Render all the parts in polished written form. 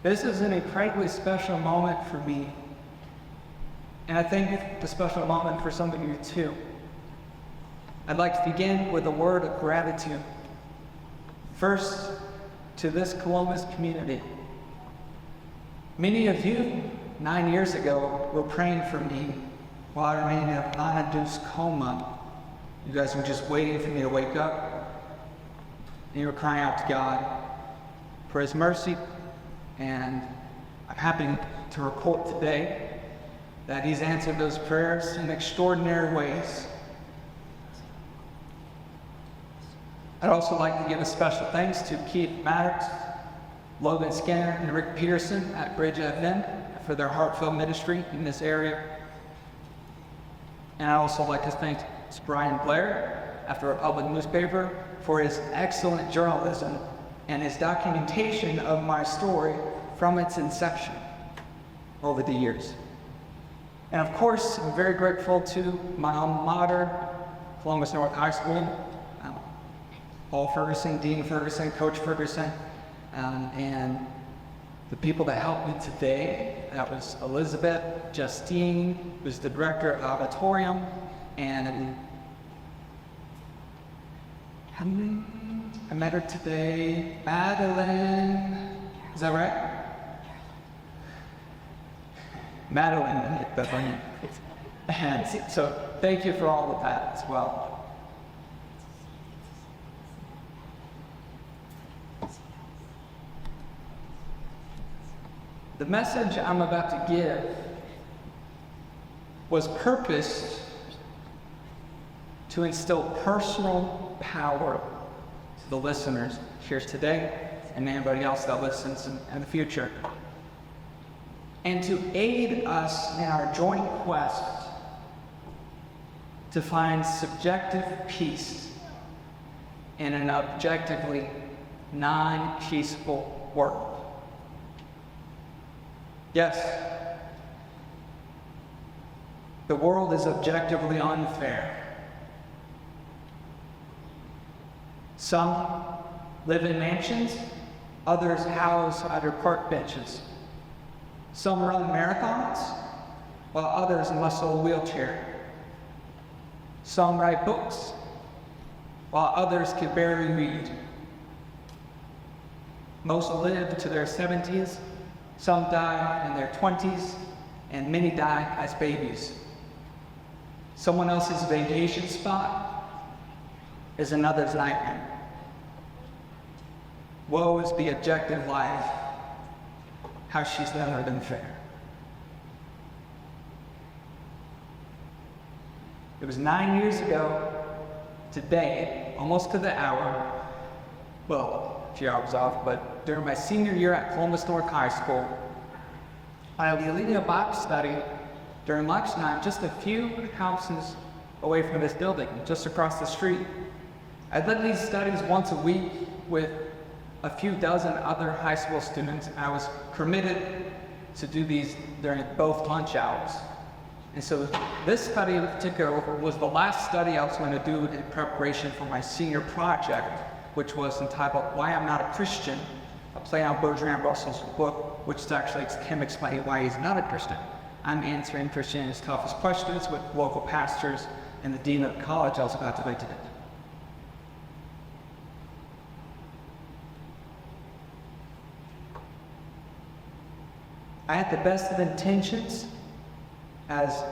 This is an incredibly special moment for me, and I think it's a special moment for some of you too. I'd like to begin with a word of gratitude. First, to this Columbus community. Many of you, 9 years ago, were praying for me while I remained in a non-induced coma. You guys were just waiting for me to wake up, and you were crying out to God for His mercy, and I'm happy to report today that He's answered those prayers in extraordinary ways. I'd also like to give a special thanks to Keith Maddox, Logan Skinner, and Rick Peterson at Bridge FM for their heartfelt ministry in this area. And I'd also like to thank Brian Blair at the Republic newspaper for his excellent journalism and his documentation of my story from its inception over the years. And of course, I'm very grateful to my alma mater, Columbus North High School, Paul Ferguson, Dean Ferguson, Coach Ferguson, and the people that helped me today. That was Elizabeth, Justine, who's the director of the auditorium, and I met her today, Madeline, is that right? Madeline, that's my name. And so thank you for all of that as well. The message I'm about to give was purposed to instill personal power to the listeners here today and anybody else that listens in the future, and to aid us in our joint quest to find subjective peace in an objectively non-peaceful world. Yes, the world is objectively unfair. Some live in mansions, others house under park benches. Some run marathons, while others muscle a wheelchair. Some write books, while others can barely read. Most live to their 70s, some die in their 20s, and many die as babies. Someone else's vacation spot is another's nightmare. Woe is the objective life, how she's never been fair. It was 9 years ago today, almost to the hour, well, a few hours off, but during my senior year at Columbus North High School, I was leading a Bible study during lunchtime just a few houses away from this building, just across the street. I led these studies once a week with a few dozen other high school students. I was permitted to do these during both lunch hours. And so this study in particular was the last study I was going to do in preparation for my senior project, which was entitled Why I'm Not a Christian, a play on Bertrand Russell's book, which is actually him explaining why he's not a Christian. I'm answering Christianity's toughest questions with local pastors and the dean of the college I was about to make today. I had the best of intentions, as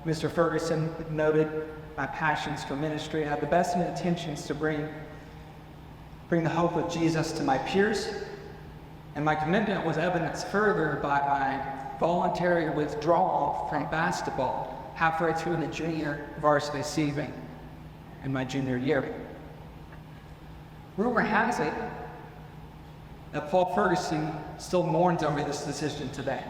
Mr. Ferguson noted, my passions for ministry. I had the best of intentions to bring the hope of Jesus to my peers, and my commitment was evidenced further by my voluntary withdrawal from basketball halfway through the junior varsity season in my junior year. Rumor has it that Paul Ferguson still mourns over this decision today.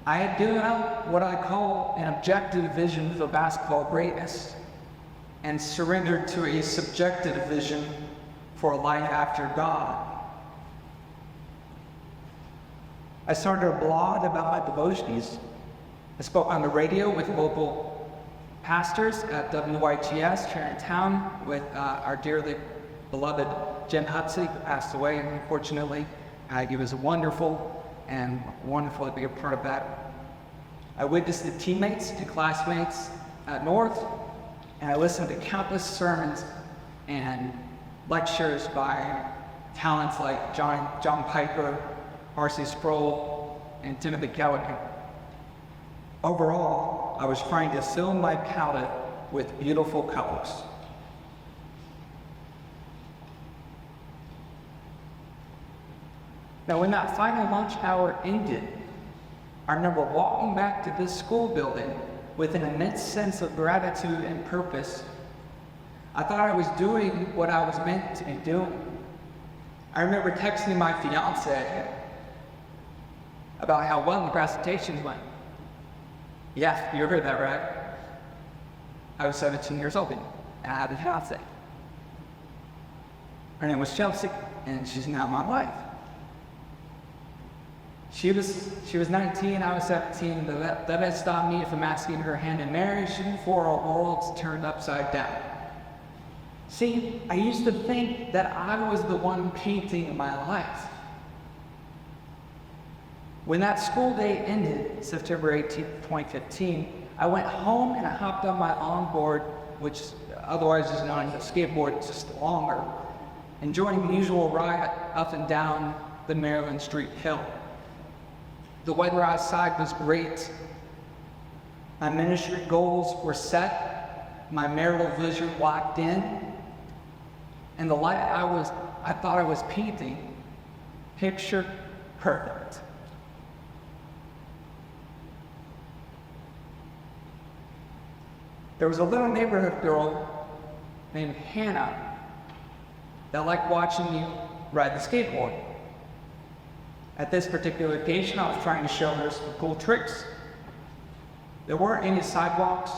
I had given up what I call an objective vision of basketball greatness and surrendered to a subjective vision for a life after God. I started a blog about my devotions. I spoke on the radio with local pastors at WYTS here in town with our dearly beloved Jen Hudson, who passed away, unfortunately. It was wonderful to be a part of that. I witnessed the teammates and classmates at North, and I listened to countless sermons and lectures by talents like John Piper, R.C. Sproul, and Timothy Keller. Overall, I was trying to fill my palate with beautiful colors. Now, when that final lunch hour ended, I remember walking back to this school building with an immense sense of gratitude and purpose. I thought I was doing what I was meant to be doing. I remember texting my fiance about how well the presentations went. Yeah, you heard that right. I was 17 years old and I had a fiance. Her name was Chelsea, and she's now my wife. She was 19, I was 17, but that didn't stop me from asking her hand in marriage before our worlds turned upside down. See, I used to think that I was the one painting my life. When that school day ended, September 18th, 2015, I went home and I hopped on my longboard, which otherwise is known as a skateboard, it's just longer, enjoying the usual ride up and down the Maryland Street Hill. The weather outside was great. My ministry goals were set, my marital vision locked in, and the life I thought I was painting, picture perfect. There was a little neighborhood girl named Hannah that liked watching me ride the skateboard. At this particular occasion, I was trying to show her some cool tricks. There weren't any sidewalks,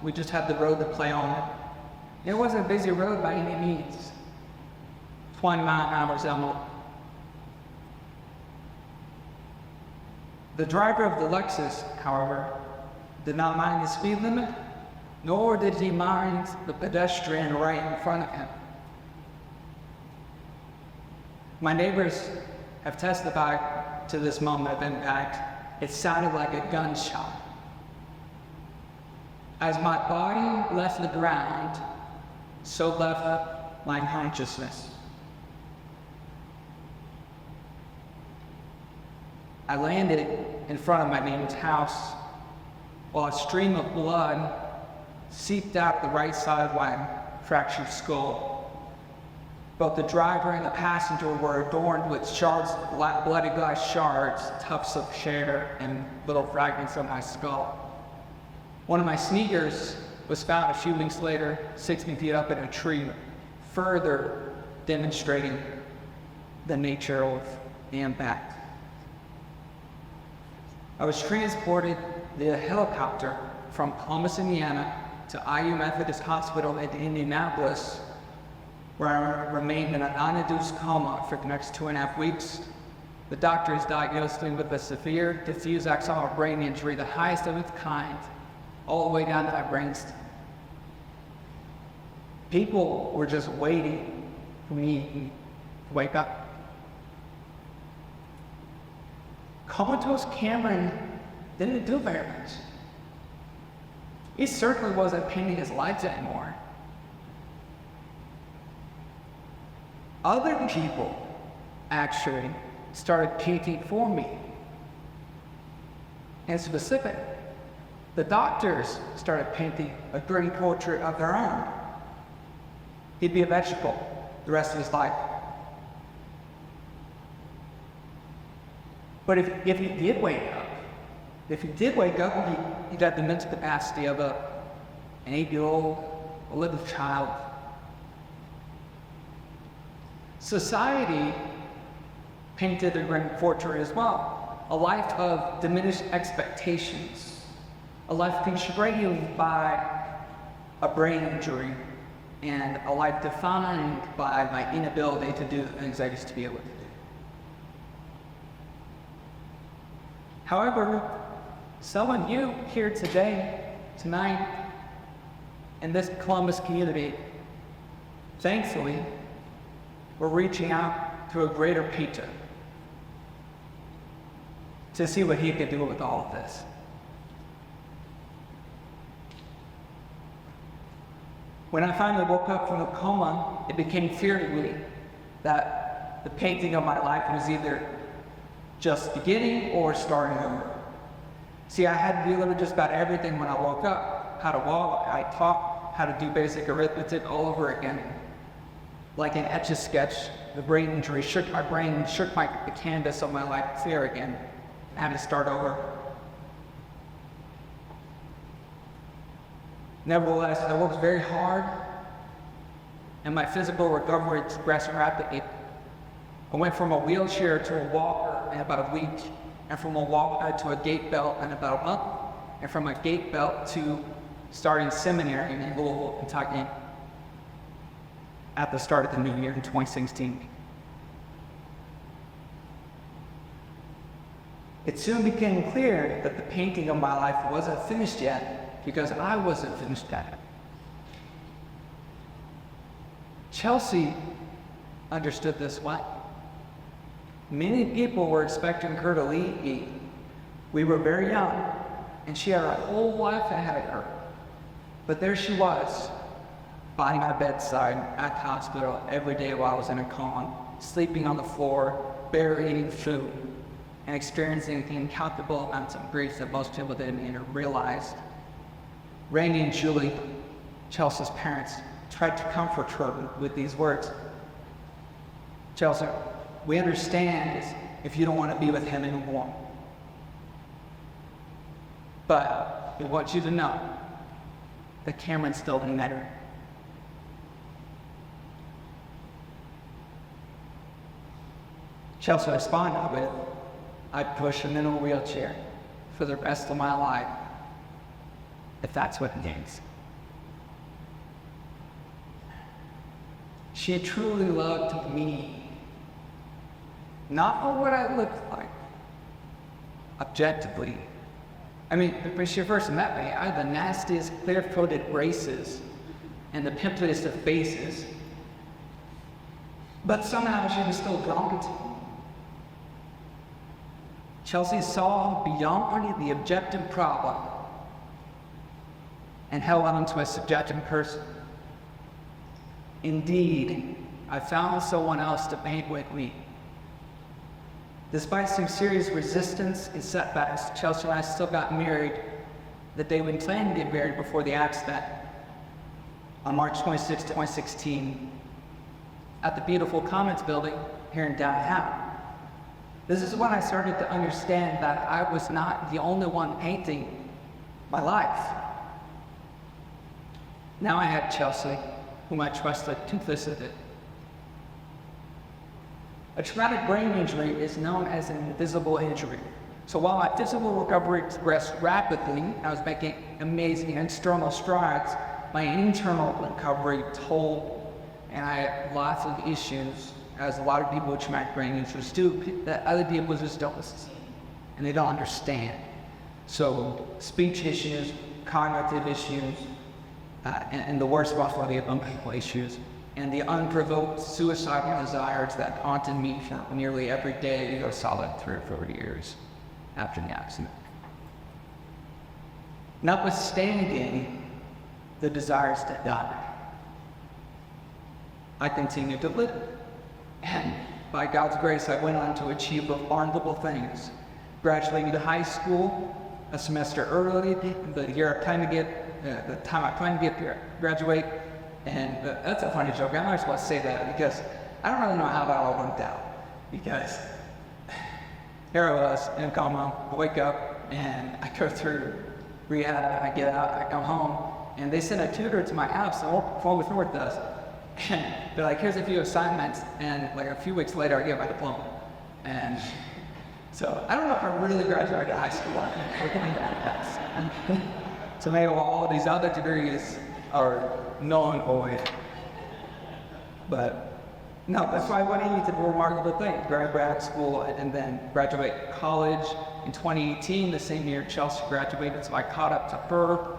we just had the road to play on. It wasn't a busy road by any means. 20 miles an hour. The driver of the Lexus, however, did not mind the speed limit, nor did he mind the pedestrian right in front of him. My neighbors have testified to this moment of impact. It sounded like a gunshot. As my body left the ground, so left my consciousness. I landed in front of my neighbor's house while a stream of blood seeped out the right side of my fractured skull. Both the driver and the passenger were adorned with shards, bloody glass shards, tufts of hair, and little fragments of my skull. One of my sneakers was found a few weeks later, 60 feet up in a tree, further demonstrating the nature of the impact. I was transported via helicopter from Columbus, Indiana, to IU Methodist Hospital in Indianapolis, where I remained in a non-induced coma for the next 2.5 weeks. The doctors diagnosed me with a severe diffuse axonal brain injury, the highest of its kind, all the way down to my brainstem. People were just waiting for me to wake up. Comatose Cameron didn't do very much. He certainly wasn't painting his lights anymore. Other people actually started painting for me. In specific, the doctors started painting a grim portrait of their own. He'd be a vegetable the rest of his life. But if he did wake up, he'd have the mental capacity of an 8-year-old, a little child. Society painted a grim portrait as well, a life of diminished expectations, a life constrained by a brain injury, and a life defined by my inability to do the things I used to be able to do. However, some of you here today, tonight, in this Columbus community, thankfully, were reaching out to a greater Peter to see what he could do with all of this. When I finally woke up from the coma, it became clear to me that the painting of my life was either just beginning or starting over. See, I had to relearn just about everything when I woke up. How to walk, how to talk, how to do basic arithmetic all over again. Like an Etch-a-Sketch, the brain injury shook my brain, shook the canvas of my life clear again. I had to start over. Nevertheless, I worked very hard, and my physical recovery progressed rapidly. I went from a wheelchair to a walker in about a week, and from a walker to a gait belt in about a month, and from a gait belt to starting seminary in Louisville, Kentucky at the start of the new year in 2016. It soon became clear that the painting of my life wasn't finished yet because I wasn't finished yet. Chelsea understood this way. Many people were expecting her to leave me. We were very young, and she had a whole life ahead of her. But there she was, by my bedside at the hospital every day while I was in a coma, sleeping on the floor, barely eating food, and experiencing the incalculable amounts of grief that most people didn't even realize. Randy and Julie, Chelsea's parents, tried to comfort her with these words. Chelsea, we understand if you don't want to be with him anymore. But we want you to know that Cameron still didn't matter. Chelsea responded with, I'd push him in a wheelchair for the rest of my life, if that's what it means. She truly loved me, not for what I looked like, objectively. I mean, when she first met me, I had the nastiest, clear-throated braces and the pimpliest of faces, but somehow she was still drawn to me. Chelsea saw beyond the objective problem and held on to a subjective person. Indeed, I found someone else to paint with me. Despite some serious resistance and setbacks, Chelsea and I still got married the day we planned to get married before the accident on March 26, 2016 at the beautiful Commons building here in downtown. This is when I started to understand that I was not the only one painting my life. Now I had Chelsea, whom I trusted implicitly. A traumatic brain injury is known as an invisible injury. So while my physical recovery progressed rapidly, I was making amazing external strides, my internal recovery told, and I had lots of issues, as a lot of people with traumatic brain injuries do, that other people just don't see, and they don't understand. So speech issues, cognitive issues, and the worst possible the unpredictable issues, and the unprovoked suicidal desires that haunted me for nearly every day for a solid 3 or 4 years after the accident. Notwithstanding the desires to die, I continued to live. And by God's grace, I went on to achieve remarkable things. Graduating to high school a semester early, the year I planned to get, the time I planned to get graduate. And that's a funny joke. I might as well say that because I don't really know how that all worked out. Because here I was in a coma, I wake up and I go through rehab, I get out, I come home, and they send a tutor to my house to follow me through with this. And they're like, here's a few assignments, and like a few weeks later I get my diploma. And so I don't know if I really graduated high school. So maybe all these other degrees are null and void. But no, that's why I went into the remarkable thing. Grad school and then graduate college in 2018, the same year Chelsea graduated, so I caught up to her.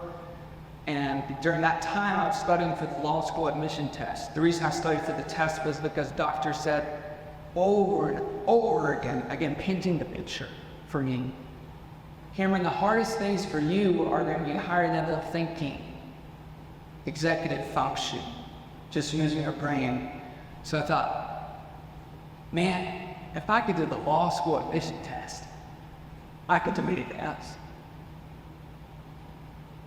And during that time, I was studying for the law school admission test. The reason I studied for the test was because doctors said over and over again, painting the picture for me. Cameron, the hardest things for you are going to be higher level thinking, executive function, just using your brain. So I thought, man, if I could do the law school admission test, I could do anything else.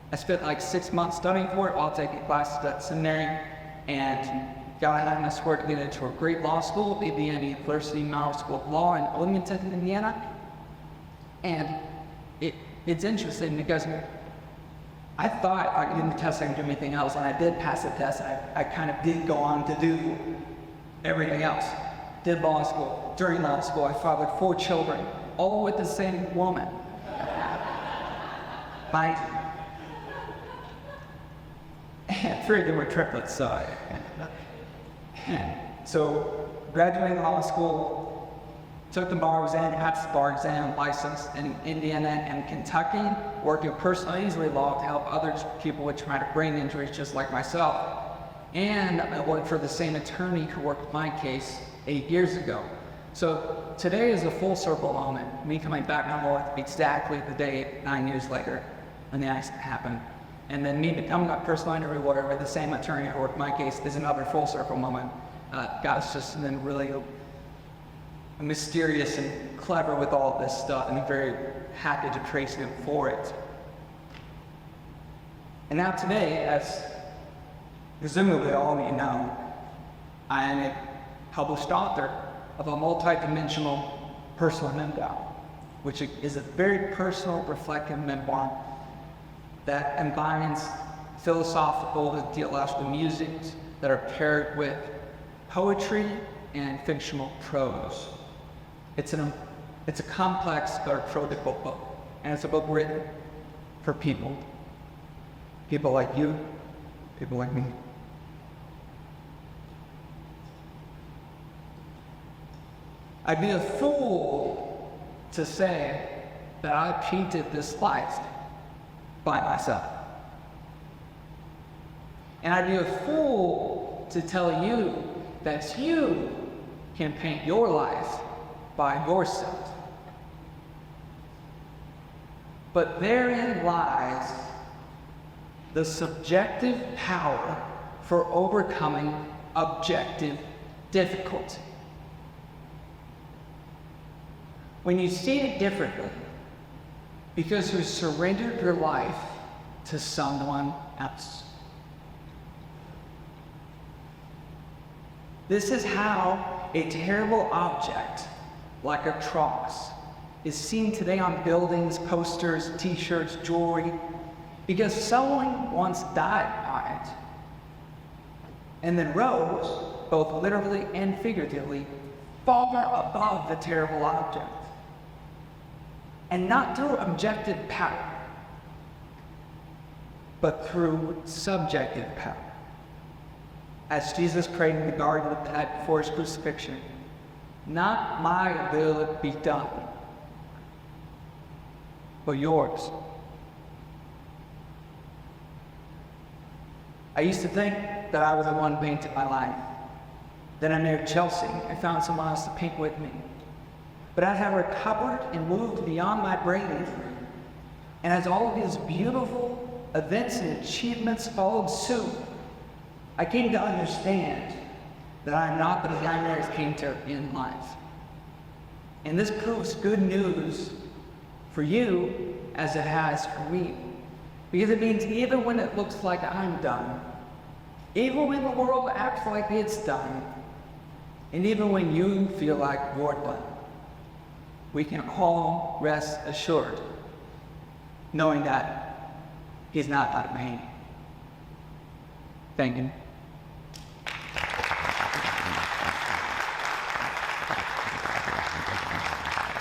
I spent like 6 months studying for it while taking classes at seminary, and God had us work to get into a great law school, the Indiana University Maurer School of Law in Wilmington, Indiana. And it's interesting because I thought I could do the test, I could do anything else, and I did pass the test. I kind of did go on to do everything else. Did law school. During law school, I fathered 4 children, all with the same woman. And 3 of them were triplets, so graduated law school, took the bar exam, passed the bar exam, licensed in Indiana and Kentucky, working personal injury law to help other people with traumatic brain injuries just like myself. And I worked for the same attorney who worked my case 8 years ago. So today is a full circle moment, me coming back on board exactly the day 9 years later when the accident happened. And then me becoming a personal injury lawyer with the same attorney who worked my case is another full circle moment. God's just been really mysterious and clever with all this stuff, and I'm very happy to praise Him for it. And now today, as presumably all of you know, I am a published author of a multidimensional personal memoir, which is a very personal, reflective memoir that combines philosophical and theological musings that are paired with poetry and fictional prose. It's a complex but prodigal book, and it's a book written for people like you, people like me. I'd be a fool to say that I painted this life by myself. And I'd be a fool to tell you that you can paint your life by yourself. But therein lies the subjective power for overcoming objective difficulty. When you see it differently, because you surrendered your life to someone else. This is how a terrible object, like a cross, is seen today on buildings, posters, t-shirts, jewelry, because someone once died by it, and then rose, both literally and figuratively, far above the terrible object. And not through objective power, but through subjective power. As Jesus prayed in the Garden of Eden before His crucifixion, not my will be done, but yours. I used to think that I was the one painting my life. Then I married Chelsea and found someone else to paint with me. But I have recovered and moved beyond my brain injury. And as all of these beautiful events and achievements followed suit, I came to understand that I'm not the primary painter in life. And this proves good news for you as it has for me. Because it means even when it looks like I'm done, even when the world acts like it's done, and even when you feel like you're done, we can all rest assured, knowing that He's not out of pain. Thank you.